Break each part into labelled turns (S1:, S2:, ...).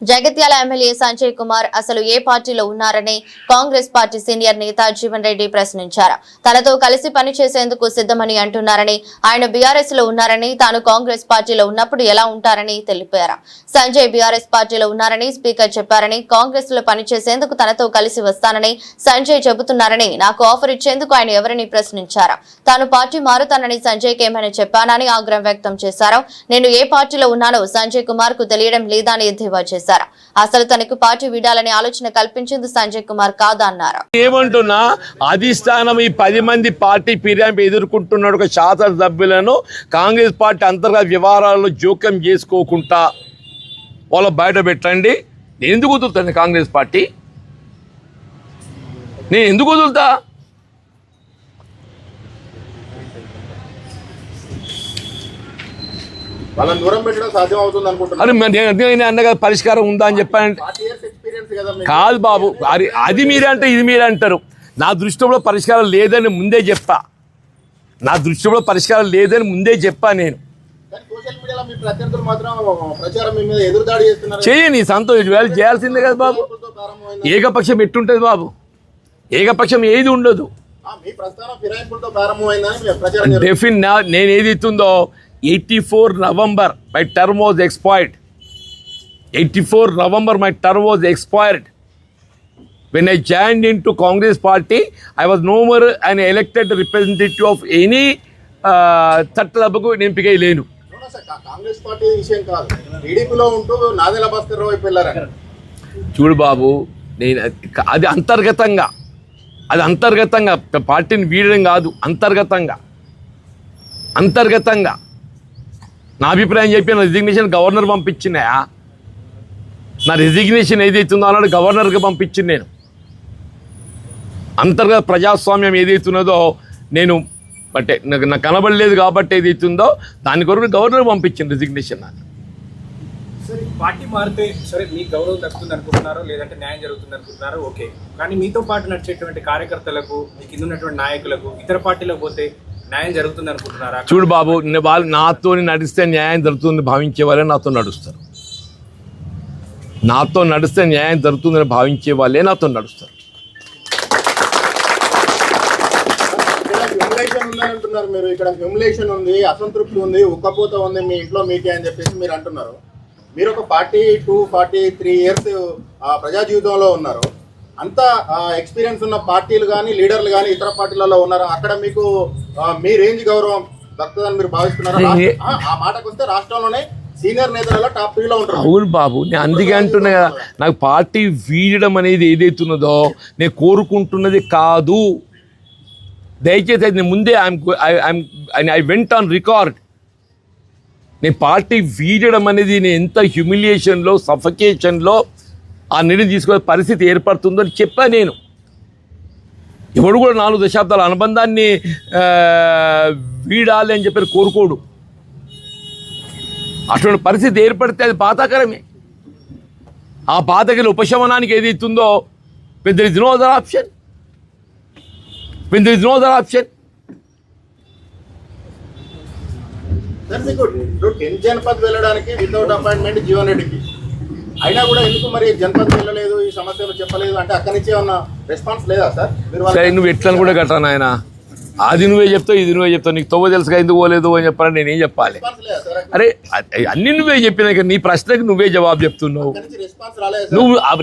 S1: Jagtial MLA Sanjay Kumar అసలు ఏ పార్టీలో ఉన్నారని కాంగ్రెస్ పార్టీ సీనియర్ నేత జీవన్ రెడ్డి ప్రశ్నించారు. తనతో కలిసి పనిచేసేందుకు సిద్ధమని అంటున్నారని, ఆయన బీఆర్ఎస్ లో ఉన్నారని, తాను కాంగ్రెస్ పార్టీలో ఉన్నప్పుడు ఎలా ఉంటారని తెలిపారు. సంజయ్ బీఆర్ఎస్ పార్టీలో ఉన్నారని స్పీకర్ చెప్పారని, కాంగ్రెస్ లో పనిచేసేందుకు తనతో కలిసి వస్తానని సంజయ్ చెబుతున్నారని, నాకు ఆఫర్ ఇచ్చేందుకు ఆయన ఎవరిని ప్రశ్నించారు. తాను పార్టీ మారుతానని సంజయ్కి ఏమైనా చెప్పానని ఆగ్రహం వ్యక్తం చేశారు. నేను ఏ పార్టీలో ఉన్నానో సంజయ్ కుమార్ కు తెలియడం లేదని ఎద్దేవా చేశారు. అసలు తనకు పార్టీ వీడాలనే ఆలోచన కల్పించింది సంజయ్ కుమార్ కాదన్నారు.
S2: ఏమంటున్నా అధిష్టానం ఈ 10 మంది పార్టీ ఫిర్యాదు ఎదుర్కొంటున్న ఒక శాసనసభ్యులను కాంగ్రెస్ పార్టీ అంతర్గత వ్యవహారాల్లో జోక్యం చేసుకోకుండా వాళ్ళ బయట పెట్టండి. నేను ఎందుకు వదులుతాను కాంగ్రెస్ పార్టీ? నేను ఎందుకు వదులుతా?
S3: వాళ్ళని దూరం పెట్టడం సాధ్యం అవుతుంది అనుకుంటున్నాను.
S2: నేను అన్నగా పరిష్కారం ఉందా అని చెప్పానంటే కాదు బాబు, అది మీరే అంటే ఇది మీరే అంటారు. నా దృష్టిలో పరిష్కారం లేదని ముందే చెప్పా. నేను చేయని సంతోషం చేయాల్సిందే కదా బాబు. ఏకపక్షం ఎట్టుంటది బాబు? ఏకపక్షం ఏది ఉండదు. నేను ఏది ఇస్తుందో 84 November my term was expired. 84 November my term was expired. When I joined into Congress party, I was no more an elected representative of any తట్టలబ్బకు ఎంపిక లేను.
S3: కాంగ్రెస్ పార్టీ విషయం కాదు, టీడీపీలో ఉంటూ నాదెళ్ల భాస్కర్ రావు వైపు వెళ్ళారు.
S2: చూడు బాబు, నేను అది అంతర్గతంగా పార్టీని వీడడం కాదు, అంతర్గతంగా నా అభిప్రాయం చెప్పి నా రిజిగ్నేషన్ గవర్నర్ పంపించినాయా? నా రిజిగ్నేషన్ ఏదైతుందో అన్నాడు గవర్నర్కి పంపించింది. నేను అంతర్గత ప్రజాస్వామ్యం ఏదైతున్నదో నేను బట్టే నాకు కనబడలేదు కాబట్టి ఏదైతుందో దాని కొరకు గవర్నర్ పంపించింది రిజిగ్నేషన్. నాకు
S4: పార్టీ మారితే సరే మీకు గౌరవం దక్కుతుంది అనుకుంటున్నారో లేదంటే న్యాయం జరుగుతుంది అనుకుంటున్నారో ఓకే, కానీ మీతో పాటు నడిచేటువంటి కార్యకర్తలకు, మీ కింద ఉన్నటువంటి నాయకులకు ఇతర పార్టీలో పోతే న్యాయం జరుగుతుంది అనుకుంటున్నారా?
S2: చూడు బాబు, వాళ్ళు నాతో నడిస్తే న్యాయం జరుగుతుంది భావించే వాళ్ళే నాతో నడుస్తారు. నాతో నడిస్తే న్యాయం జరుగుతుందని భావించే వాళ్ళే నాతో నడుస్తారు.
S3: అంటున్నారు మీరు, ఇక్కడ హ్యూమిలేషన్ ఉంది, అసంతృప్తి ఉంది, ఉక్కపోత ఉంది మీ ఇంట్లో మీకే అని చెప్పేసి మీరు అంటున్నారు. మీరు ఒక 43 years ప్రజా జీవితంలో ఉన్నారు. అంత ఎక్స్పీరియన్స్ ఉన్న పార్టీలు కానీ లీడర్లు కానీ ఇతర పార్టీలలో ఉన్నారు. అక్కడ మీకు మీ రేంజ్ గౌరవం దక్కుతుందని మీరు భావిస్తున్నారు? ఆ మాటకు వస్తే రాష్ట్రంలోనే సీనియర్ నేతలలో టాప్ 3లో ఉంటారు.
S2: అవును బాబు, నేను అందుకే అంటున్నా కదా, నాకు పార్టీ వీడడం అనేది ఏదైతున్నదో నేను కోరుకుంటున్నది కాదు. దయచేసి అది నేను ముందే ఐ వెంట్ ఆన్ రికార్డ్. నేను పార్టీ వీడడం అనేది నేను ఎంత హ్యూమిలియేషన్లో, సఫకేషన్లో ఆ నిర్ణయం తీసుకునే పరిస్థితి ఏర్పడుతుందో అని చెప్పా. నేను ఎవడు కూడా 4 దశాబ్దాల అనుబంధాన్ని వీడాలి అని చెప్పి కోరుకోడు. అటువంటి పరిస్థితి ఏర్పడితే అది బాధాకరమే. ఆ బాధకి ఉపశమనానికి ఏదైతుందో పెద్ద ఇస్ నో అదర్ ఆప్షన్.
S3: మీకు 10 జనపద్ వెళ్ళడానికి వితౌట్ అపాయింట్మెంట్ జీవన్ రెడ్డికి అయినా కూడా ఎందుకు మరి జనపద్ వెళ్ళలేదు, ఈ సమస్యలు చెప్పలేదు అంటే అక్కడి నుంచి ఏమన్నా రెస్పాన్స్ లేదా సార్?
S2: సరే, నువ్వు ఎట్లా కూడా కట్టాను ఆయన, అది నువ్వే చెప్తావు, ఇది నువ్వే చెప్తావు. నీకు తొవ్వ తెలుసుగా ఎందుకు పోలేదు అని చెప్పాలని నేనేం చెప్పాలి? అరే, అన్ని నువ్వే చెప్పినాక నీ ప్రశ్నకు నువ్వే జవాబు చెప్తున్నావు.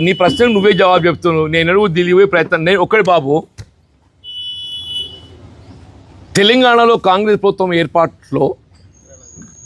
S2: నీ ప్రశ్నకు నువ్వే జవాబు చెప్తున్నావు. నేను అడుగు దిల్లి ప్రయత్నం. నేను ఒక్కడి బాబు, తెలంగాణలో కాంగ్రెస్ ప్రభుత్వం ఏర్పాటులో